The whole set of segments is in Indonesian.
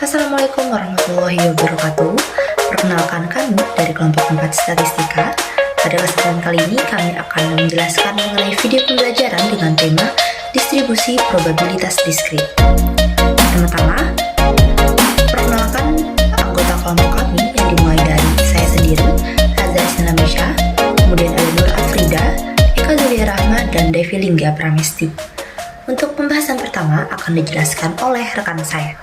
Assalamualaikum warahmatullahi wabarakatuh. Perkenalkan kami dari kelompok 4 Statistika. Pada kesempatan kali ini kami akan menjelaskan mengenai video pembelajaran dengan tema distribusi probabilitas diskrit. Pertama-tama, perkenalkan anggota kelompok kami yang dimulai dari saya sendiri, Azhar Sinamisha, kemudian ada Nur Afrida, Eka Zulia Rahma, dan Devi Lingga Pramesti. Untuk pembahasan pertama akan dijelaskan oleh rekan saya.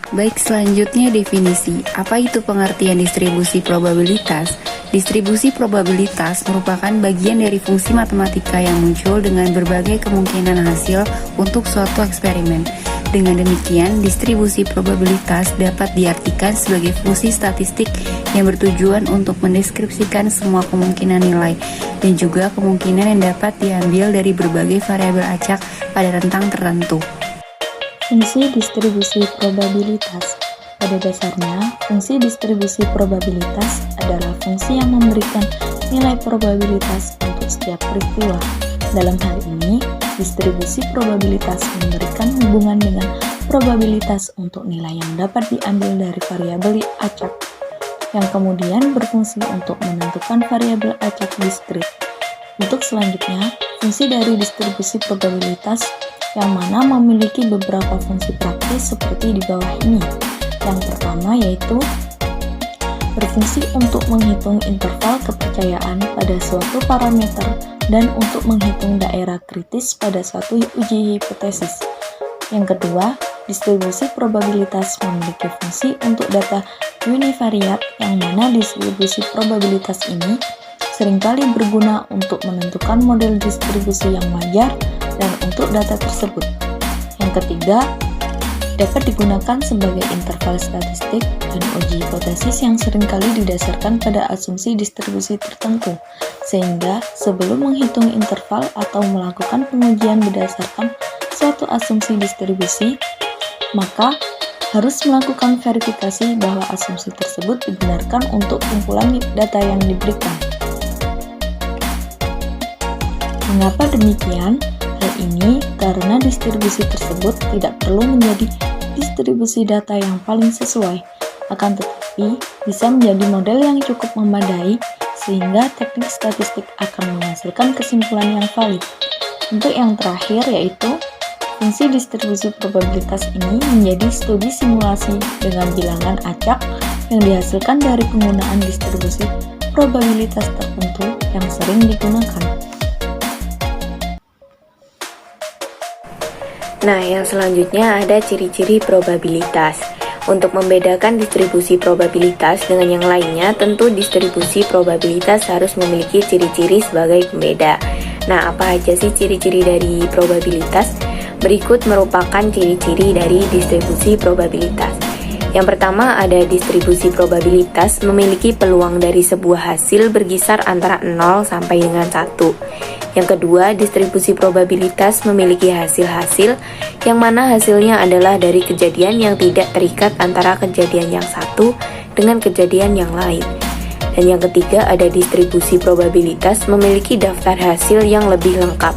Baik, selanjutnya definisi. Apa itu pengertian distribusi probabilitas? Distribusi probabilitas merupakan bagian dari fungsi matematika yang muncul dengan berbagai kemungkinan hasil untuk suatu eksperimen. Dengan demikian, distribusi probabilitas dapat diartikan sebagai fungsi statistik yang bertujuan untuk mendeskripsikan semua kemungkinan nilai dan juga kemungkinan yang dapat diambil dari berbagai variabel acak pada rentang tertentu. Fungsi distribusi probabilitas. Pada dasarnya, fungsi distribusi probabilitas adalah fungsi yang memberikan nilai probabilitas untuk setiap peristiwa. Dalam hal ini, distribusi probabilitas memberikan hubungan dengan probabilitas untuk nilai yang dapat diambil dari variabel acak, yang kemudian berfungsi untuk menentukan variabel acak diskrit. Untuk selanjutnya, fungsi dari distribusi probabilitas yang mana memiliki beberapa fungsi praktis seperti di bawah ini. Yang pertama yaitu berfungsi untuk menghitung interval kepercayaan pada suatu parameter dan untuk menghitung daerah kritis pada suatu uji hipotesis. Yang kedua, distribusi probabilitas memiliki fungsi untuk data univariat yang mana distribusi probabilitas ini seringkali berguna untuk menentukan model distribusi yang wajar dan untuk data tersebut. Yang ketiga, dapat digunakan sebagai interval statistik dan uji hipotesis yang seringkali didasarkan pada asumsi distribusi tertentu, sehingga sebelum menghitung interval atau melakukan pengujian berdasarkan suatu asumsi distribusi, maka harus melakukan verifikasi bahwa asumsi tersebut dibenarkan untuk kumpulan data yang diberikan. Mengapa demikian? Hal ini karena distribusi tersebut tidak perlu menjadi distribusi data yang paling sesuai, akan tetapi bisa menjadi model yang cukup memadai sehingga teknik statistik akan menghasilkan kesimpulan yang valid. Untuk yang terakhir yaitu fungsi distribusi probabilitas ini menjadi studi simulasi dengan bilangan acak yang dihasilkan dari penggunaan distribusi probabilitas tertentu yang sering digunakan. Nah, yang selanjutnya ada ciri-ciri probabilitas. Untuk membedakan distribusi probabilitas dengan yang lainnya, tentu distribusi probabilitas harus memiliki ciri-ciri sebagai pembeda. Nah, apa aja sih ciri-ciri dari probabilitas? Berikut merupakan ciri-ciri dari distribusi probabilitas. Yang pertama ada distribusi probabilitas memiliki peluang dari sebuah hasil berkisar antara 0 sampai dengan 1. Yang kedua, distribusi probabilitas memiliki hasil-hasil yang mana hasilnya adalah dari kejadian yang tidak terikat antara kejadian yang satu dengan kejadian yang lain. Dan yang ketiga, ada distribusi probabilitas memiliki daftar hasil yang lebih lengkap,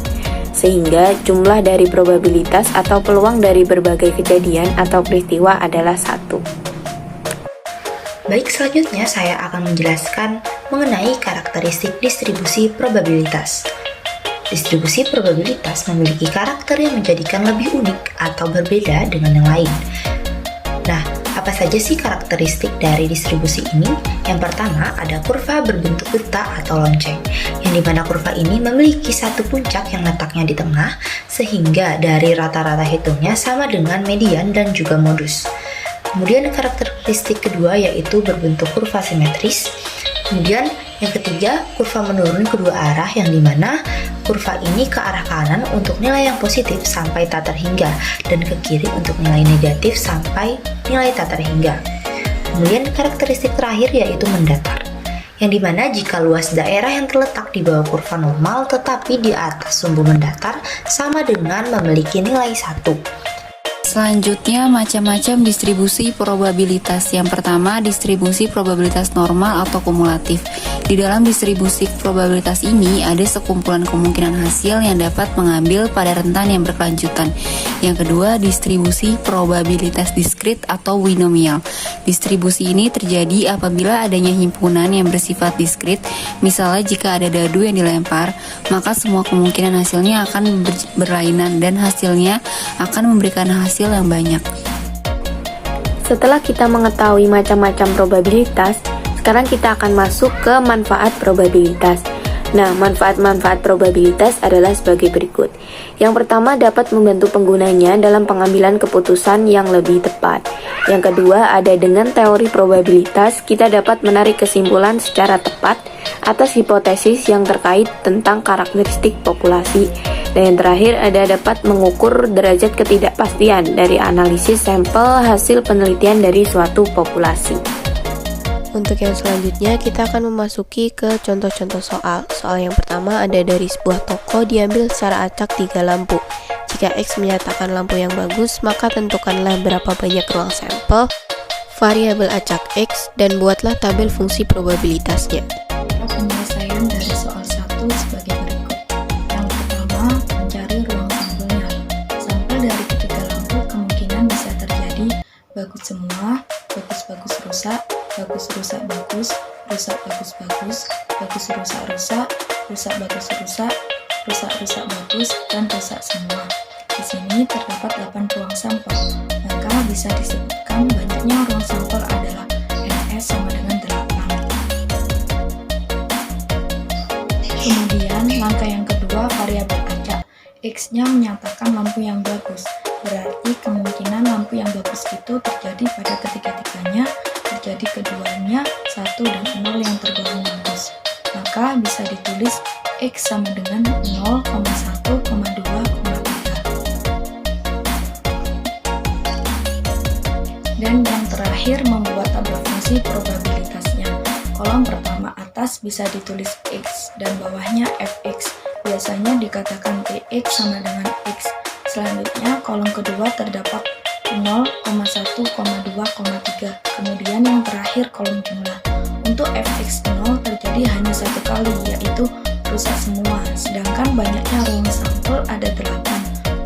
sehingga jumlah dari probabilitas atau peluang dari berbagai kejadian atau peristiwa adalah 1. Baik, selanjutnya saya akan menjelaskan mengenai karakteristik distribusi probabilitas. Distribusi probabilitas memiliki karakter yang menjadikan lebih unik atau berbeda dengan yang lain. Nah, apa saja sih karakteristik dari distribusi ini? Yang pertama, ada kurva berbentuk peta atau lonceng, yang dimana kurva ini memiliki satu puncak yang letaknya di tengah, sehingga dari rata-rata hitungnya sama dengan median dan juga modus. Kemudian karakteristik kedua yaitu berbentuk kurva simetris. Kemudian yang ketiga, kurva menurun kedua arah, yang dimana kurva ini ke arah kanan untuk nilai yang positif sampai tak terhingga, dan ke kiri untuk nilai negatif sampai nilai tak terhingga. Kemudian karakteristik terakhir yaitu mendatar, yang dimana jika luas daerah yang terletak di bawah kurva normal tetapi di atas sumbu mendatar sama dengan memiliki nilai 1. Selanjutnya, macam-macam distribusi probabilitas. Yang pertama, distribusi probabilitas normal atau kumulatif. Di dalam distribusi probabilitas ini, ada sekumpulan kemungkinan hasil yang dapat mengambil pada rentan yang berkelanjutan. Yang kedua, distribusi probabilitas diskrit atau binomial. Distribusi ini terjadi apabila adanya himpunan yang bersifat diskrit. Misalnya, jika ada dadu yang dilempar, maka semua kemungkinan hasilnya akan berlainan dan hasilnya akan memberikan hasil yang banyak. Setelah kita mengetahui macam-macam probabilitas, sekarang kita akan masuk ke manfaat probabilitas. Nah, manfaat-manfaat probabilitas adalah sebagai berikut. Yang pertama, dapat membantu penggunanya dalam pengambilan keputusan yang lebih tepat. Yang kedua, ada dengan teori probabilitas, kita dapat menarik kesimpulan secara tepat atas hipotesis yang terkait tentang karakteristik populasi. Dan yang terakhir, ada dapat mengukur derajat ketidakpastian dari analisis sampel hasil penelitian dari suatu populasi. Untuk yang selanjutnya, kita akan memasuki ke contoh-contoh soal. Soal yang pertama ada dari sebuah toko diambil secara acak 3 lampu. Jika X menyatakan lampu yang bagus, maka tentukanlah berapa banyak ruang sampel, variabel acak X, dan buatlah tabel fungsi probabilitasnya. Penyelesaian dari soal 1 sebagai berikut. Yang pertama, mencari ruang sampelnya. Sampel dari ketiga lampu kemungkinan bisa terjadi bagus semua, bagus-bagus rusak, bagus rusak bagus, rusak bagus bagus, bagus rusak rusak, rusak bagus rusak, rusak rusak bagus, dan rusak semua. Di sini terdapat 8 ruang sampel, maka bisa disebutkan banyaknya ruang sampel adalah NS sama dengan 8. Kemudian langkah yang kedua, variabel acak. X-nya menyatakan lampu yang bagus, berarti kemungkinan lampu yang bagus itu terjadi pada ketiga-tiganya, terjadi keduanya 1 dan 0 yang tergolong bagus. Maka bisa ditulis X sama dengan 0,1,2,3. Dan yang terakhir, membuat tabel fungsi probabilitasnya. Kolom pertama atas bisa ditulis X dan bawahnya Fx. Biasanya dikatakan Px sama dengan X. Selanjutnya, kolom kedua terdapat 0,1,2,3. Kemudian yang terakhir kolom jumlah. Untuk Fx 0 terjadi hanya satu kali, yaitu rusak semua. Sedangkan banyaknya ruang sampel ada 8,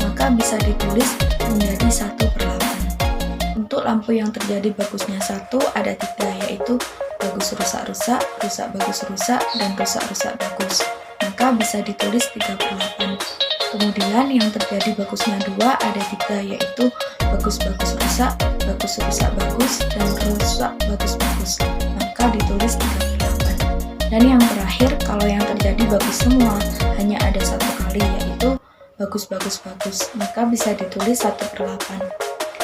maka bisa ditulis menjadi 1/8. Untuk lampu yang terjadi bagusnya 1 ada 3, yaitu bagus rusak-rusak, rusak bagus rusak, dan rusak rusak bagus. Maka bisa ditulis 3/8. Kemudian yang terjadi bagusnya 2 ada 3, yaitu bagus bagus rusak, bagus rusak bagus, dan rusak bagus bagus. Maka ditulis 3/8. Dan yang terakhir, kalau yang terjadi bagus semua hanya ada satu kali, yaitu bagus bagus bagus. Maka bisa ditulis 1/8.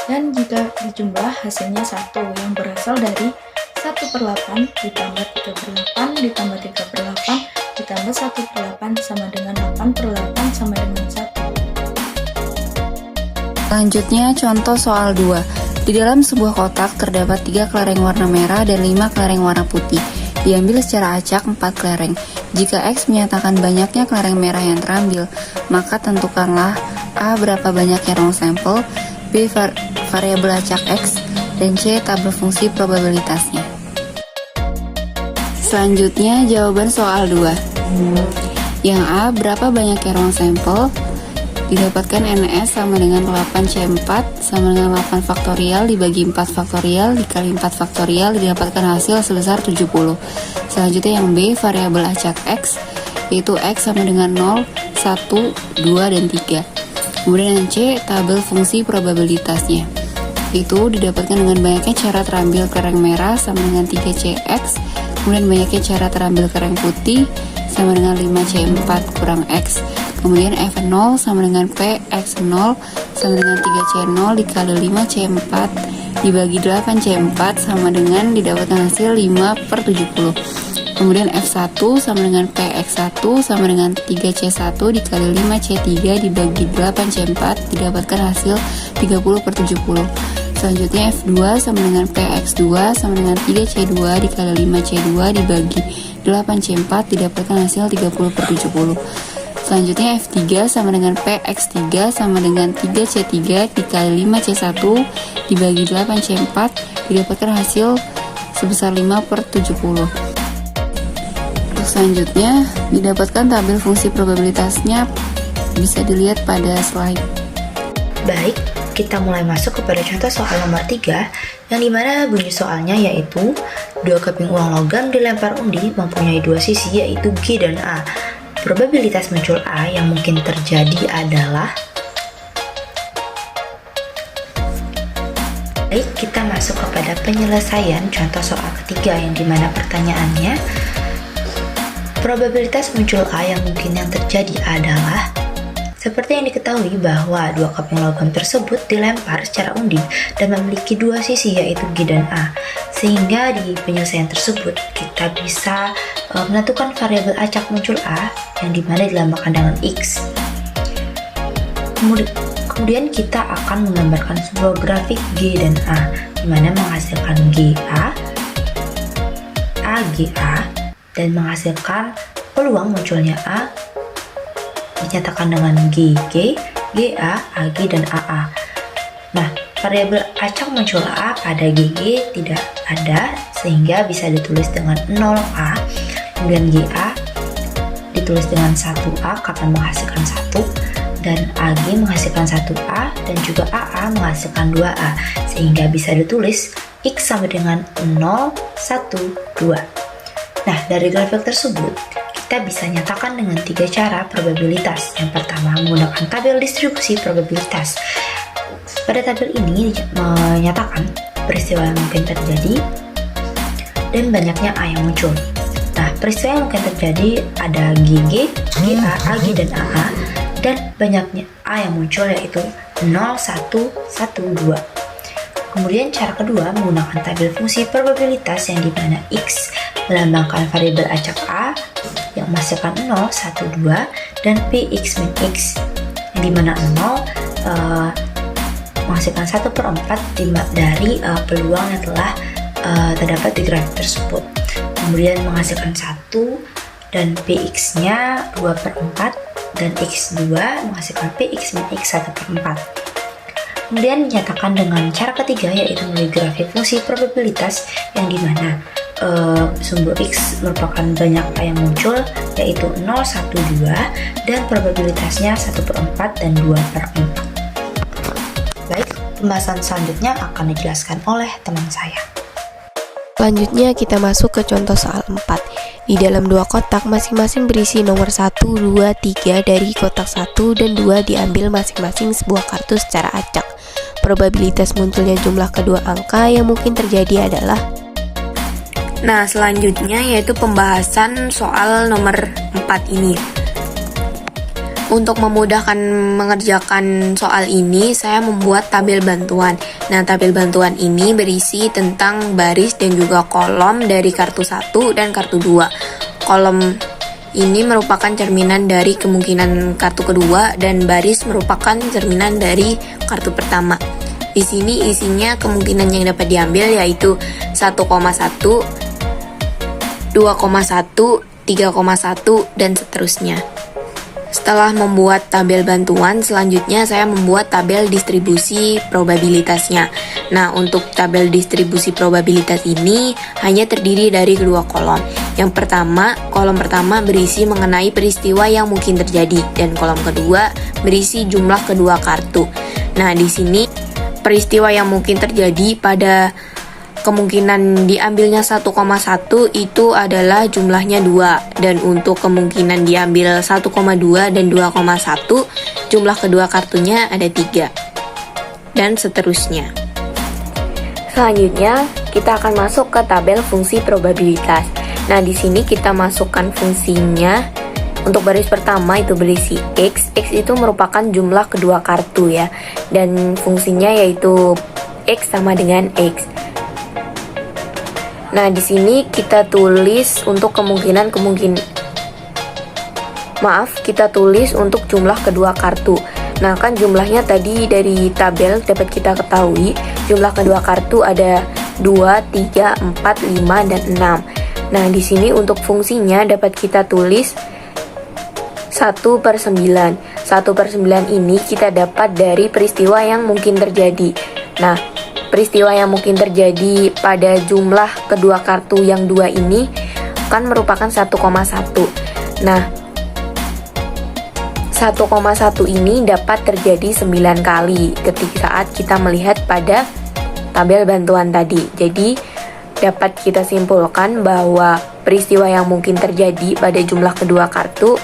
Dan jika dijumlah hasilnya 1 yang berasal dari 1/8 ditambah 3/8 ditambah 3/8 ditambah 1/8 sama dengan 8/8 sama dengan 1. Selanjutnya, contoh soal 2. Di dalam sebuah kotak terdapat 3 kelereng warna merah dan 5 kelereng warna putih. Diambil secara acak 4 kelereng. Jika X menyatakan banyaknya kelereng merah yang terambil, maka tentukanlah A. berapa banyaknya ruang sampel, B. variabel acak X, dan C. tabel fungsi probabilitasnya. Selanjutnya, jawaban soal 2. Yang A, berapa banyaknya ruang sampel? Didapatkan NS sama dengan 8C4 sama dengan 8 faktorial dibagi 4 faktorial dikali 4 faktorial, didapatkan hasil sebesar 70. Selanjutnya yang B, variabel acak X, yaitu X sama dengan 0, 1, 2, dan 3. Kemudian yang C, tabel fungsi probabilitasnya. Itu didapatkan dengan banyaknya cara terambil kelereng merah sama dengan 3CX, kemudian banyaknya cara terambil kelereng putih sama dengan 5C4 kurang X. Kemudian F0 sama dengan PX0 sama dengan 3C0 dikali 5C4 dibagi 8C4 sama dengan didapatkan hasil 5/70. Kemudian F1 sama dengan PX1 sama dengan 3C1 dikali 5C3 dibagi 8C4 didapatkan hasil 30/70. Selanjutnya F2 sama dengan PX2 sama dengan 3C2 dikali 5C2 dibagi 8C4 didapatkan hasil 30/70. Selanjutnya F3 sama dengan PX3 sama dengan 3C3 dikali 5C1 dibagi 8C4 didapatkan hasil sebesar 5/70. Untuk selanjutnya didapatkan tabel fungsi probabilitasnya, bisa dilihat pada slide. Baik, kita mulai masuk kepada contoh soal nomor 3 yang dimana bunyi soalnya yaitu 2 keping uang logam dilempar undi mempunyai 2 sisi yaitu G dan A. Probabilitas muncul A yang mungkin terjadi adalah. Baik, kita masuk kepada penyelesaian contoh soal ketiga yang dimana pertanyaannya probabilitas muncul A yang mungkin yang terjadi adalah. Seperti yang diketahui bahwa 2 keping logam tersebut dilempar secara undi dan memiliki 2 sisi yaitu G dan A. Sehingga di penyelesaian tersebut kita bisa menentukan variabel acak muncul A yang dimana dilambangkan dengan X. Kemudian kita akan menggambarkan sebuah grafik G dan A dimana menghasilkan GA, AGA, dan menghasilkan peluang munculnya A dinyatakan dengan GG, GA, AG, dan AA. Nah, variabel acak muncul A pada GG tidak ada sehingga bisa ditulis dengan 0A, kemudian GA ditulis dengan 1A karena menghasilkan 1, dan AG menghasilkan 1A, dan juga AA menghasilkan 2A sehingga bisa ditulis X sama dengan 0, 1, 2. Nah, dari grafik tersebut kita bisa nyatakan dengan 3 cara probabilitas. Yang pertama menggunakan tabel distribusi probabilitas. Pada tabel ini menyatakan peristiwa yang mungkin terjadi dan banyaknya A yang muncul. Nah, peristiwa yang mungkin terjadi ada GG, GA, AG, dan AA, dan banyaknya A yang muncul yaitu 0, 1, 1, 2. Kemudian cara kedua menggunakan tabel fungsi probabilitas yang dimana X melambangkan variabel acak A yang menghasilkan 0, 1, 2, dan Px min X yang dimana 0 menghasilkan 1/4 dari peluang yang telah terdapat di grafik tersebut. Kemudian menghasilkan 1 dan Px nya 2/4 dan X2 menghasilkan Px min X 1/4. Kemudian dinyatakan dengan cara ketiga yaitu melalui grafik fungsi probabilitas yang dimana sumber X merupakan banyak A yang muncul yaitu 0, 1, 2 dan probabilitasnya 1/4 dan 2/4. Baik, pembahasan selanjutnya akan dijelaskan oleh teman saya. Selanjutnya kita masuk ke contoh soal 4. Di dalam 2 kotak masing-masing berisi nomor 1, 2, 3 dari kotak 1 dan 2 diambil masing-masing sebuah kartu secara acak. Probabilitas munculnya jumlah kedua angka yang mungkin terjadi adalah. Nah, selanjutnya yaitu pembahasan soal nomor 4 ini. Untuk memudahkan mengerjakan soal ini, saya membuat tabel bantuan. Nah, tabel bantuan ini berisi tentang baris dan juga kolom dari kartu 1 dan kartu 2. Kolom ini merupakan cerminan dari kemungkinan kartu kedua dan baris merupakan cerminan dari kartu pertama. Di sini isinya kemungkinan yang dapat diambil yaitu 1,1, 2,1, 3,1, dan seterusnya. Setelah membuat tabel bantuan, selanjutnya saya membuat tabel distribusi probabilitasnya. Nah, untuk tabel distribusi probabilitas ini hanya terdiri dari kedua kolom. Yang pertama, kolom pertama berisi mengenai peristiwa yang mungkin terjadi, dan kolom kedua berisi jumlah kedua kartu. Nah, di sini peristiwa yang mungkin terjadi pada kemungkinan diambilnya 1,1 itu adalah jumlahnya 2, dan untuk kemungkinan diambil 1,2 dan 2,1 jumlah kedua kartunya ada 3, dan seterusnya. Selanjutnya kita akan masuk ke tabel fungsi probabilitas. Nah, di sini kita masukkan fungsinya. Untuk baris pertama itu berisi X. X itu merupakan jumlah kedua kartu ya, dan fungsinya yaitu X sama dengan X. Nah, di sini kita tulis untuk kita tulis untuk jumlah kedua kartu. Nah, kan jumlahnya tadi dari tabel dapat kita ketahui, jumlah kedua kartu ada 2, 3, 4, 5, dan 6. Nah, di sini untuk fungsinya dapat kita tulis 1/9. 1/9 ini kita dapat dari peristiwa yang mungkin terjadi. Nah, peristiwa yang mungkin terjadi pada jumlah kedua kartu yang dua ini kan merupakan 1,1. Nah, 1,1 ini dapat terjadi 9 kali ketika saat kita melihat pada tabel bantuan tadi. Jadi, dapat kita simpulkan bahwa peristiwa yang mungkin terjadi pada jumlah kedua kartu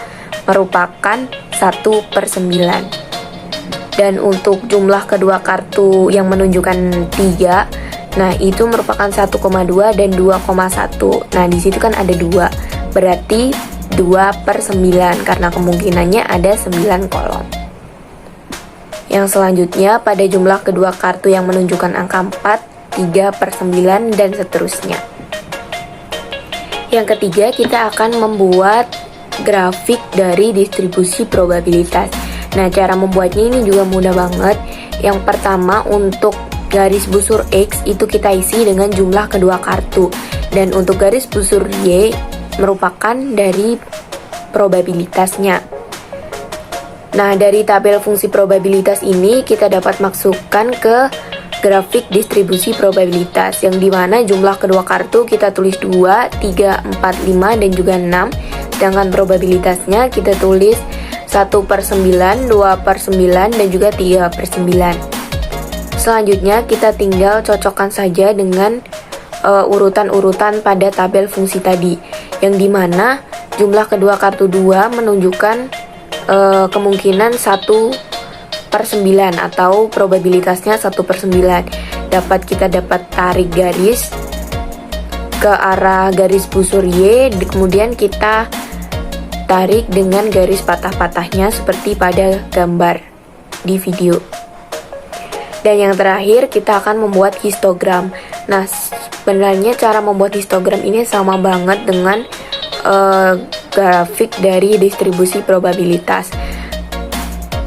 merupakan 1/9. Dan untuk jumlah kedua kartu yang menunjukkan 3, nah itu merupakan 1,2 dan 2,1. Nah, di situ kan ada 2. Berarti 2/9 karena kemungkinannya ada 9 kolom. Yang selanjutnya pada jumlah kedua kartu yang menunjukkan angka 4, 3/9 dan seterusnya. Yang ketiga, kita akan membuat grafik dari distribusi probabilitas. Nah, cara membuatnya ini juga mudah banget. Yang pertama, untuk garis busur X itu kita isi dengan jumlah kedua kartu. Dan untuk garis busur Y merupakan dari probabilitasnya. Nah, dari tabel fungsi probabilitas ini kita dapat masukkan ke grafik distribusi probabilitas, yang dimana jumlah kedua kartu kita tulis 2, 3, 4, 5, dan juga 6. Sedangkan probabilitasnya kita tulis 1/9, 2/9, dan juga 3/9. Selanjutnya kita tinggal cocokkan saja dengan urutan-urutan pada tabel fungsi tadi, yang dimana jumlah kedua kartu 2 menunjukkan kemungkinan 1/9 atau probabilitasnya 1/9. Kita dapat tarik garis ke arah garis busur Y, kemudian kita tarik dengan garis patah-patahnya seperti pada gambar di video. Dan yang terakhir kita akan membuat histogram. Nah, sebenarnya cara membuat histogram ini sama banget dengan grafik dari distribusi probabilitas.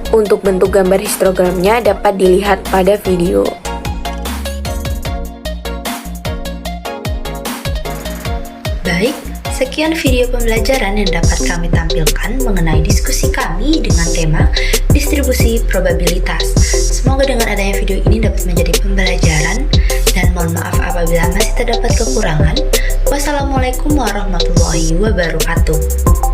Untuk bentuk gambar histogramnya dapat dilihat pada video. Baik, sekian video pembelajaran yang dapat kami tampilkan mengenai diskusi kami dengan tema distribusi probabilitas. Semoga dengan adanya video ini dapat menjadi pembelajaran, dan mohon maaf apabila masih terdapat kekurangan. Wassalamualaikum warahmatullahi wabarakatuh.